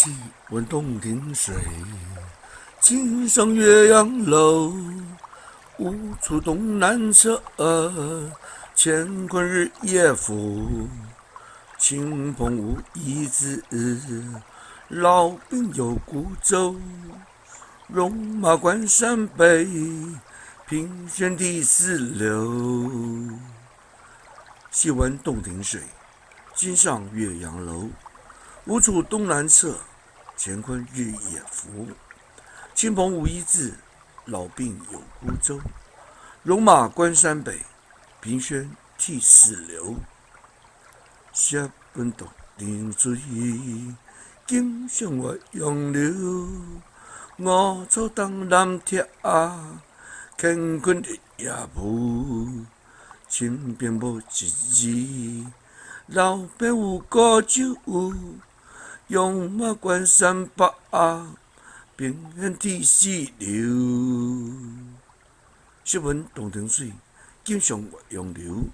西闻洞庭水，今上岳阳楼。无处东南坼，乾坤日夜浮。亲朋无一字，老兵有孤舟。戎马关山北，凭轩涕泗流。细闻洞庭水，今上岳阳楼。无处东南坼，乾坤日夜浮。亲朋无一字，老病有孤舟。戎马关山北，凭轩涕泗流。细闻洞庭水，今上岳阳楼。五草东南坼，乾坤日夜浮。身边无一字，老爸有孤舟。戎马关山北，凭轩涕泗流。细闻洞庭水，今上岳阳楼。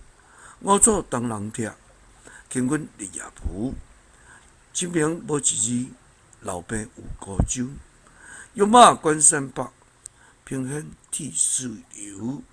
五草东南坼，乾坤日夜浮。身边无一字，老爸有孤舟。戎马关山北，凭轩涕泗流。